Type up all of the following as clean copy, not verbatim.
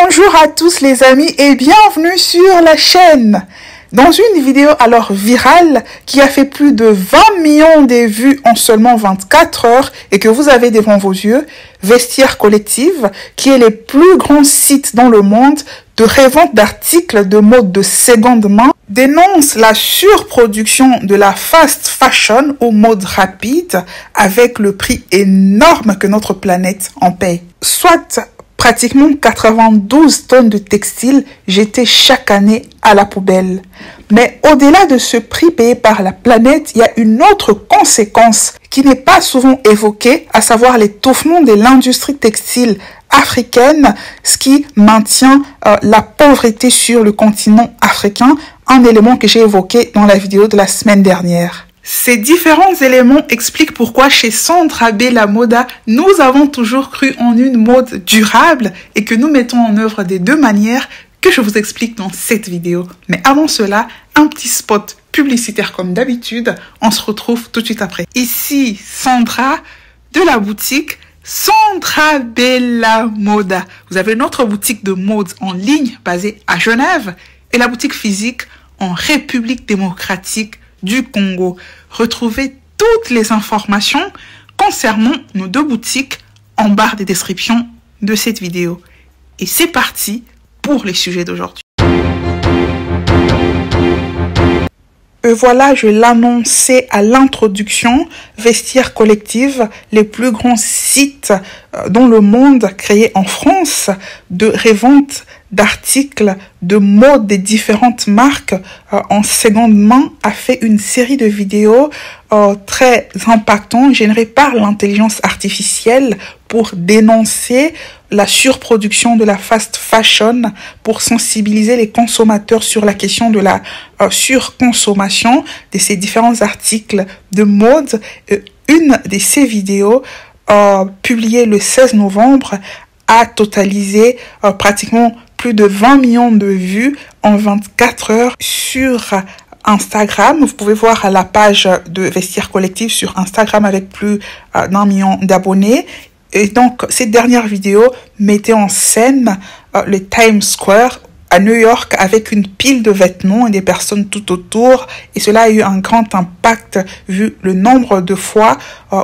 Bonjour à tous les amis et bienvenue sur la chaîne. Dans une vidéo alors virale qui a fait plus de 20 millions de vues en seulement 24 heures et que vous avez devant vos yeux, Vestiaire Collective, qui est le plus grand site dans le monde de revente d'articles de mode de seconde main, dénonce la surproduction de la fast fashion ou mode rapide avec le prix énorme que notre planète en paye. Soit pratiquement 92 tonnes de textiles jetées chaque année à la poubelle. Mais au-delà de ce prix payé par la planète, il y a une autre conséquence qui n'est pas souvent évoquée, à savoir l'étouffement de l'industrie textile africaine, ce qui maintient la pauvreté sur le continent africain, un élément que j'ai évoqué dans la vidéo de la semaine dernière. Ces différents éléments expliquent pourquoi chez Sandra Bella Moda, nous avons toujours cru en une mode durable et que nous mettons en œuvre des deux manières que je vous explique dans cette vidéo. Mais avant cela, un petit spot publicitaire comme d'habitude, on se retrouve tout de suite après. Ici, Sandra de la boutique Sandra Bella Moda. Vous avez notre boutique de mode en ligne basée à Genève et la boutique physique en République démocratique du Congo. Retrouvez toutes les informations concernant nos deux boutiques en barre de description de cette vidéo. Et c'est parti pour les sujets d'aujourd'hui. Voilà, je l'annonçais à l'introduction, Vestiaire Collective, les plus grands sites dans le monde créés en France de revente d'articles de mode des différentes marques en seconde main, a fait une série de vidéos très impactantes générées par l'intelligence artificielle pour dénoncer la surproduction de la fast fashion, pour sensibiliser les consommateurs sur la question de la surconsommation de ces différents articles de mode. Une de ces vidéos, publiée le 16 novembre, a totalisé pratiquement plus de 20 millions de vues en 24 heures sur Instagram. Vous pouvez voir la page de Vestiaire Collective sur Instagram avec plus d'1 million d'abonnés. Et donc, cette dernière vidéo mettait en scène le Times Square à New York avec une pile de vêtements et des personnes tout autour. Et cela a eu un grand impact vu le nombre de fois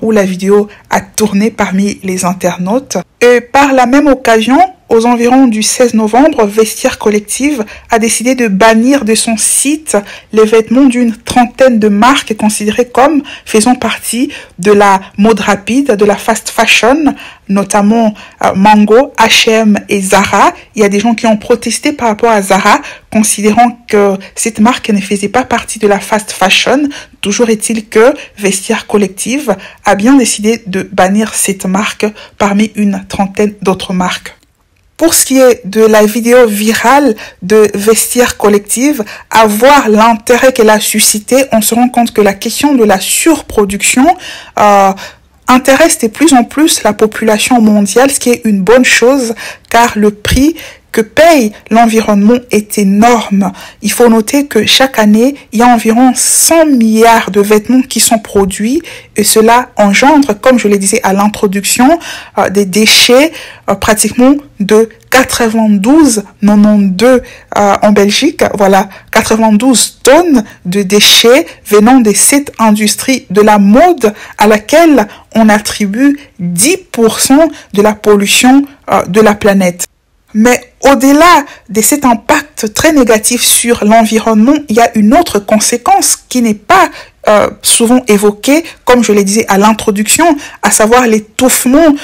où la vidéo a tourné parmi les internautes. Et par la même occasion, aux environs du 16 novembre, Vestiaire Collective a décidé de bannir de son site les vêtements d'une trentaine de marques considérées comme faisant partie de la mode rapide, de la fast fashion, notamment Mango, H&M et Zara. Il y a des gens qui ont protesté par rapport à Zara, considérant que cette marque ne faisait pas partie de la fast fashion. Toujours est-il que Vestiaire Collective a bien décidé de bannir cette marque parmi une trentaine d'autres marques. Pour ce qui est de la vidéo virale de Vestiaire Collective, à voir l'intérêt qu'elle a suscité, on se rend compte que la question de la surproduction intéresse de plus en plus la population mondiale, ce qui est une bonne chose car le prix que paye l'environnement est énorme. Il faut noter que chaque année, il y a environ 100 milliards de vêtements qui sont produits et cela engendre, comme je le disais à l'introduction, des déchets pratiquement de 92 en Belgique. Voilà, 92 tonnes de déchets venant de cette industrie de la mode à laquelle on attribue 10% de la pollution de la planète. Mais au-delà de cet impact très négatif sur l'environnement, il y a une autre conséquence qui n'est pas souvent évoquée, comme je le disais à l'introduction, à savoir l'étouffement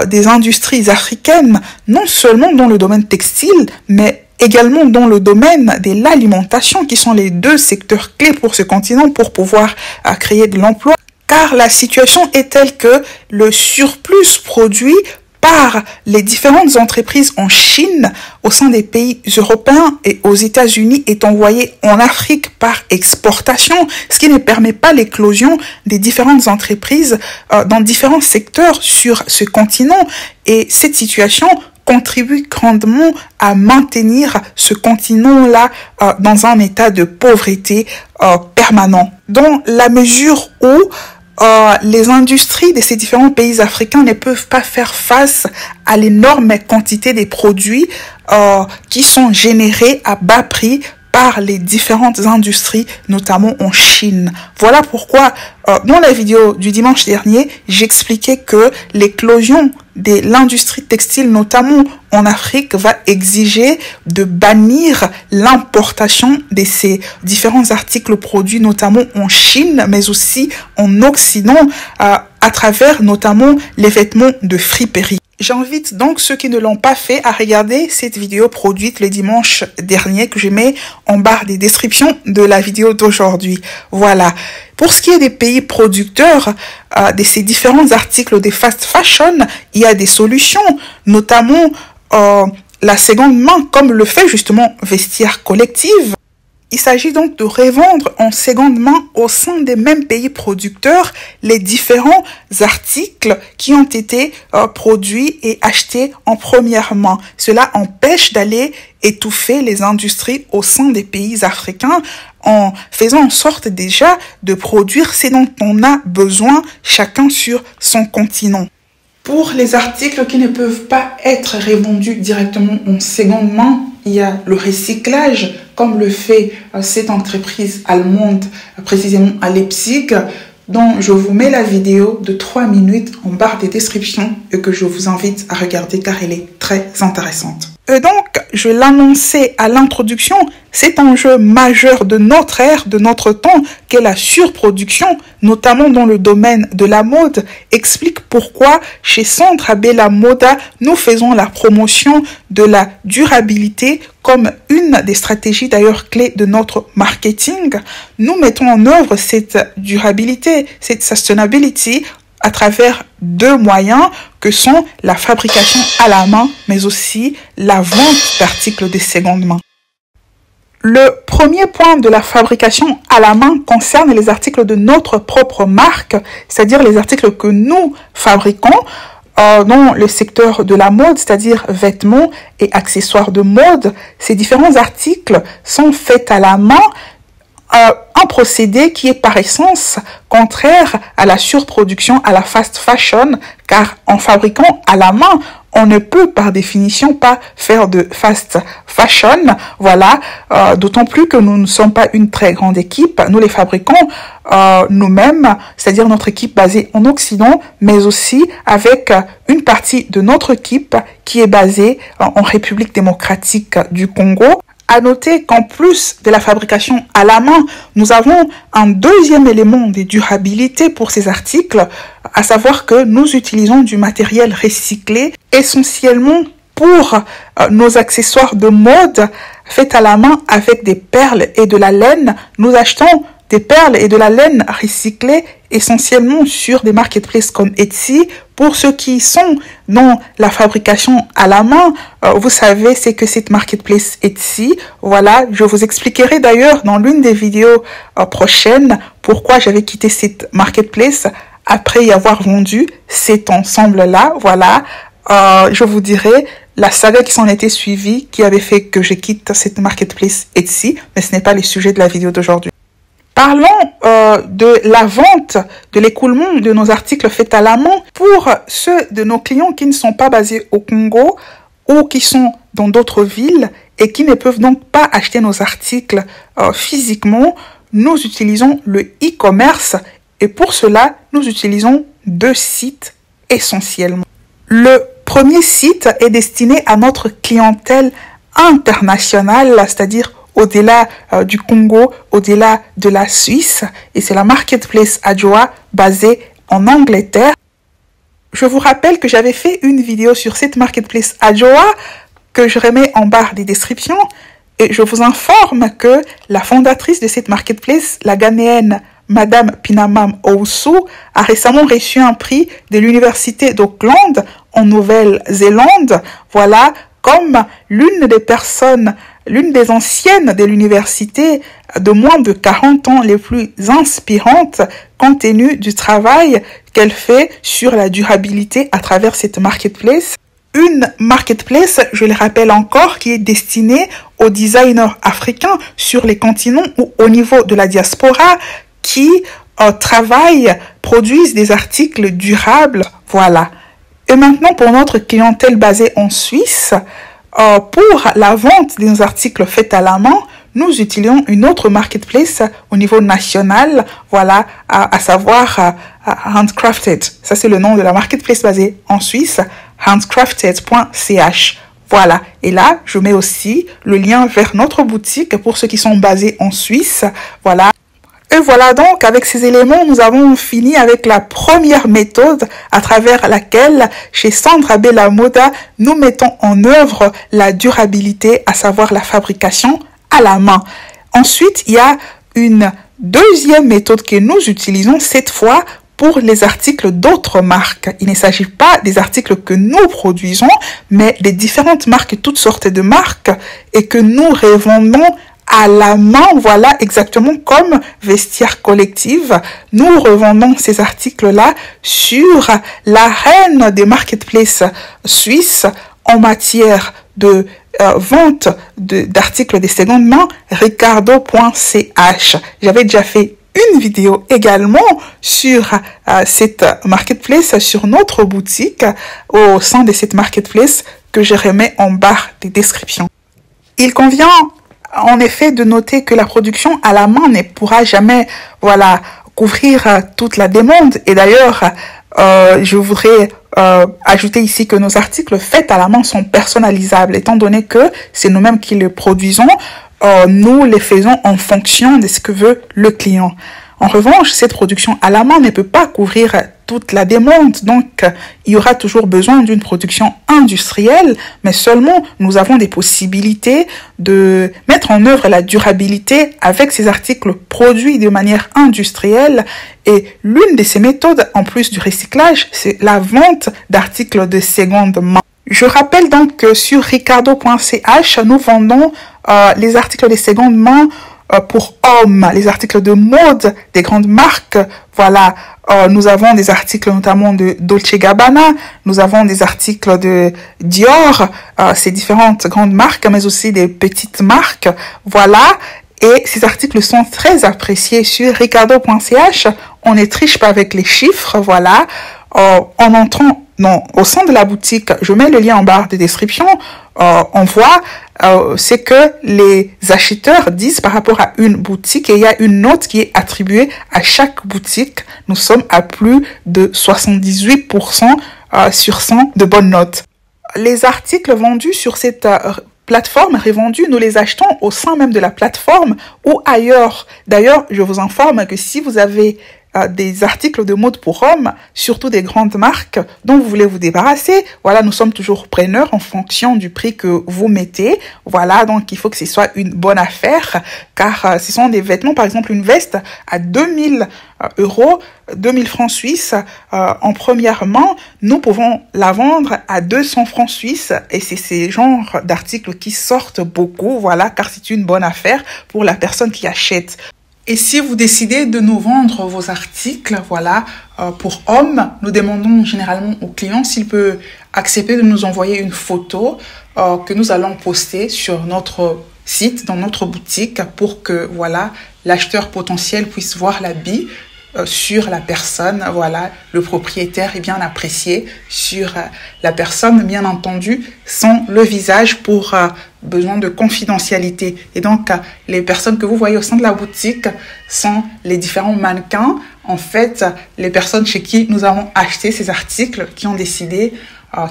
des industries africaines, non seulement dans le domaine textile, mais également dans le domaine de l'alimentation, qui sont les deux secteurs clés pour ce continent pour pouvoir créer de l'emploi. Car la situation est telle que le surplus produit par les différentes entreprises en Chine, au sein des pays européens et aux États-Unis, est envoyé en Afrique par exportation, ce qui ne permet pas l'éclosion des différentes entreprises dans différents secteurs sur ce continent. Et cette situation contribue grandement à maintenir ce continent-là dans un état de pauvreté permanent. Dans la mesure où les industries de ces différents pays africains ne peuvent pas faire face à l'énorme quantité des produits qui sont générés à bas prix par les différentes industries, notamment en Chine. Voilà pourquoi, dans la vidéo du dimanche dernier, j'expliquais que l'éclosion de l'industrie textile, notamment en Afrique, va exiger de bannir l'importation de ces différents articles produits, notamment en Chine, mais aussi en Occident, à travers notamment les vêtements de friperie. J'invite donc ceux qui ne l'ont pas fait à regarder cette vidéo produite le dimanche dernier que je mets en barre des descriptions de la vidéo d'aujourd'hui. Voilà. Pour ce qui est des pays producteurs de ces différents articles de fast fashion, il y a des solutions, notamment la seconde main, comme le fait justement Vestiaire Collective. Il s'agit donc de revendre en seconde main au sein des mêmes pays producteurs les différents articles qui ont été produits et achetés en première main. Cela empêche d'aller étouffer les industries au sein des pays africains en faisant en sorte déjà de produire ce dont on a besoin chacun sur son continent. Pour les articles qui ne peuvent pas être revendus directement en seconde main, il y a le recyclage, comme le fait cette entreprise allemande, précisément à Leipzig, dont je vous mets la vidéo de 3 minutes en barre des descriptions et que je vous invite à regarder car elle est très intéressante. Et donc, je l'annonçais à l'introduction, cet enjeu majeur de notre ère, de notre temps, qu'est la surproduction, notamment dans le domaine de la mode, explique pourquoi chez Centre Bella Moda, nous faisons la promotion de la durabilité comme une des stratégies d'ailleurs clés de notre marketing. Nous mettons en œuvre cette durabilité, cette sustainability, à travers 2 moyens que sont la fabrication à la main, mais aussi la vente d'articles de seconde main. Le premier point de la fabrication à la main concerne les articles de notre propre marque, c'est-à-dire les articles que nous fabriquons dans le secteur de la mode, c'est-à-dire vêtements et accessoires de mode. Ces différents articles sont faits à la main, un procédé qui est par essence contraire à la surproduction, à la fast fashion, car en fabriquant à la main, on ne peut par définition pas faire de fast fashion, voilà, d'autant plus que nous ne sommes pas une très grande équipe, nous les fabriquons nous-mêmes, c'est-à-dire notre équipe basée en Occident, mais aussi avec une partie de notre équipe qui est basée en République démocratique du Congo. À noter qu'en plus de la fabrication à la main, nous avons un deuxième élément de durabilité pour ces articles, à savoir que nous utilisons du matériel recyclé essentiellement pour nos accessoires de mode faits à la main avec des perles et de la laine. Nous achetons des perles et de la laine recyclées essentiellement sur des marketplaces comme Etsy. Pour ceux qui sont dans la fabrication à la main, vous savez, c'est que cette marketplace Etsy, voilà, je vous expliquerai d'ailleurs dans l'une des vidéos prochaines pourquoi j'avais quitté cette marketplace après y avoir vendu cet ensemble-là, voilà. Je vous dirai la saga qui s'en était suivie, qui avait fait que je quitte cette marketplace Etsy, mais ce n'est pas le sujet de la vidéo d'aujourd'hui. Parlons de la vente, de l'écoulement de nos articles faits à la main pour ceux de nos clients qui ne sont pas basés au Congo ou qui sont dans d'autres villes et qui ne peuvent donc pas acheter nos articles physiquement. Nous utilisons le e-commerce et pour cela, nous utilisons 2 sites essentiellement. Le premier site est destiné à notre clientèle internationale, c'est-à-dire au-delà du Congo, au-delà de la Suisse, et c'est la marketplace Adjoa basée en Angleterre. Je vous rappelle que j'avais fait une vidéo sur cette marketplace Adjoa que je remets en barre des descriptions, et je vous informe que la fondatrice de cette marketplace, la Ghanéenne Madame Pinamam Ousu, a récemment reçu un prix de l'université d'Auckland en Nouvelle-Zélande, voilà, comme l'une des anciennes de l'université de moins de 40 ans les plus inspirantes compte tenu du travail qu'elle fait sur la durabilité à travers cette marketplace. Une marketplace, je le rappelle encore, qui est destinée aux designers africains sur les continents ou au niveau de la diaspora qui travaillent produisent des articles durables. Voilà. Et maintenant, pour notre clientèle basée en Suisse, pour la vente de nos articles faits à la main, nous utilisons une autre marketplace au niveau national, voilà, à savoir Handcrafted. Ça, c'est le nom de la marketplace basée en Suisse, handcrafted.ch. Voilà, et là, je mets aussi le lien vers notre boutique pour ceux qui sont basés en Suisse. Voilà. Et voilà donc, avec ces éléments, nous avons fini avec la première méthode à travers laquelle, chez Sandra Bella Moda, nous mettons en œuvre la durabilité, à savoir la fabrication à la main. Ensuite, il y a une deuxième méthode que nous utilisons cette fois pour les articles d'autres marques. Il ne s'agit pas des articles que nous produisons, mais des différentes marques, toutes sortes de marques, et que nous revendons à la main, voilà, exactement comme Vestiaire Collective. Nous revendons ces articles-là sur l'arène des marketplaces suisses en matière de vente d'articles de seconde main, ricardo.ch. J'avais déjà fait une vidéo également sur cette marketplace, sur notre boutique au sein de cette marketplace que je remets en barre de description. Il convient en effet de noter que la production à la main ne pourra jamais, voilà, couvrir toute la demande. Et d'ailleurs, je voudrais ajouter ici que nos articles faits à la main sont personnalisables, étant donné que c'est nous-mêmes qui les produisons. Nous les faisons en fonction de ce que veut le client. En revanche, cette production à la main ne peut pas couvrir toute la demande, donc il y aura toujours besoin d'une production industrielle, mais seulement nous avons des possibilités de mettre en œuvre la durabilité avec ces articles produits de manière industrielle. Et l'une de ces méthodes, en plus du recyclage, c'est la vente d'articles de seconde main. Je rappelle donc que sur ricardo.ch, nous vendons les articles de seconde main pour hommes, les articles de mode des grandes marques. Voilà, nous avons des articles notamment de Dolce Gabbana, nous avons des articles de Dior, ces différentes grandes marques, mais aussi des petites marques. Voilà, et ces articles sont très appréciés sur ricardo.ch. On ne triche pas avec les chiffres, voilà. En entrant au sein de la boutique, je mets le lien en barre de description, on voit c'est que les acheteurs disent par rapport à une boutique, et il y a une note qui est attribuée à chaque boutique. Nous sommes à plus de 78% sur 100 de bonnes notes. Les articles vendus sur cette plateforme revendue, nous les achetons au sein même de la plateforme ou ailleurs. D'ailleurs, je vous informe que si vous avez des articles de mode pour hommes, surtout des grandes marques dont vous voulez vous débarrasser, voilà, nous sommes toujours preneurs en fonction du prix que vous mettez. Voilà, donc il faut que ce soit une bonne affaire, car ce sont des vêtements, par exemple une veste à 2000 euros, 2000 francs suisses en première main, nous pouvons la vendre à 200 francs suisses, et c'est ces genres d'articles qui sortent beaucoup, voilà, car c'est une bonne affaire pour la personne qui achète. Et si vous décidez de nous vendre vos articles, voilà, pour hommes, nous demandons généralement au client s'il peut accepter de nous envoyer une photo que nous allons poster sur notre site, dans notre boutique, pour que, voilà, l'acheteur potentiel puisse voir l'habit sur la personne, voilà, le propriétaire est bien apprécié sur la personne, bien entendu, sans le visage pour besoin de confidentialité. Et donc, les personnes que vous voyez au sein de la boutique sont les différents mannequins, en fait, les personnes chez qui nous avons acheté ces articles, qui ont décidé,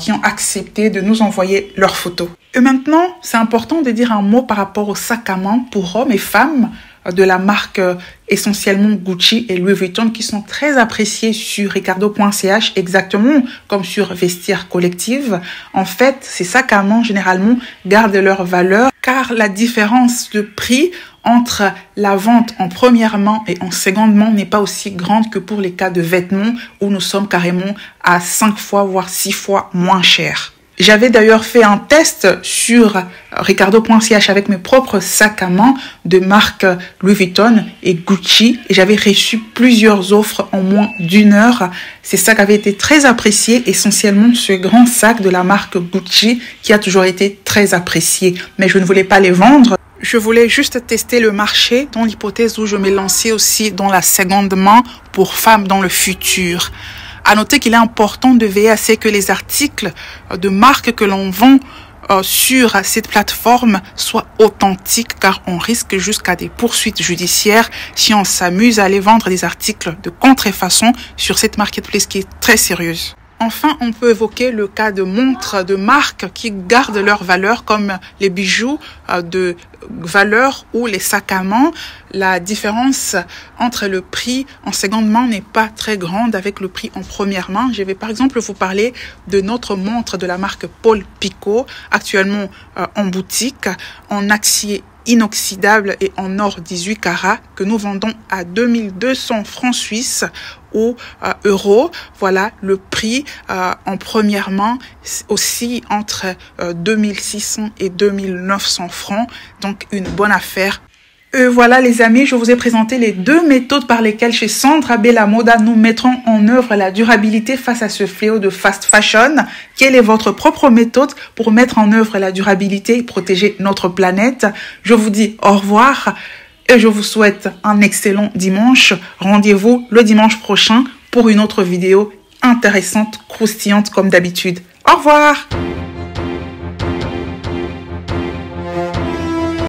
qui ont accepté de nous envoyer leurs photos. Et maintenant, c'est important de dire un mot par rapport au sac à main pour hommes et femmes de la marque essentiellement Gucci et Louis Vuitton, qui sont très appréciés sur ricardo.ch, exactement comme sur Vestiaire Collective. En fait, ces sacs à main généralement gardent leur valeur, car la différence de prix entre la vente en première main et en seconde main n'est pas aussi grande que pour les cas de vêtements, où nous sommes carrément à 5 fois voire 6 fois moins cher. J'avais d'ailleurs fait un test sur ricardo.ch avec mes propres sacs à main de marque Louis Vuitton et Gucci, et j'avais reçu plusieurs offres en moins d'1 heure. Ces sacs avaient été très appréciés, essentiellement ce grand sac de la marque Gucci qui a toujours été très apprécié, mais je ne voulais pas les vendre. Je voulais juste tester le marché dans l'hypothèse où je m'ai lancée aussi dans la seconde main pour femmes dans le futur. À noter qu'il est important de veiller à ce que les articles de marque que l'on vend sur cette plateforme soient authentiques, car on risque jusqu'à des poursuites judiciaires si on s'amuse à aller vendre des articles de contrefaçon sur cette marketplace qui est très sérieuse. Enfin, on peut évoquer le cas de montres de marque qui gardent leur valeur, comme les bijoux de valeur ou les sacs à main. La différence entre le prix en seconde main n'est pas très grande avec le prix en première main. Je vais par exemple vous parler de notre montre de la marque Paul Picot, actuellement en boutique, en acier inoxydable et en or 18 carats, que nous vendons à 2200 francs suisses ou euros. Voilà, le prix en première main aussi entre 2600 et 2900 francs, donc une bonne affaire. Voilà les amis, je vous ai présenté les deux méthodes par lesquelles chez Sandra Bella Moda nous mettrons en œuvre la durabilité face à ce fléau de fast fashion. Quelle est votre propre méthode pour mettre en œuvre la durabilité et protéger notre planète? Je vous dis au revoir et je vous souhaite un excellent dimanche. Rendez-vous le dimanche prochain pour une autre vidéo intéressante, croustillante comme d'habitude. Au revoir!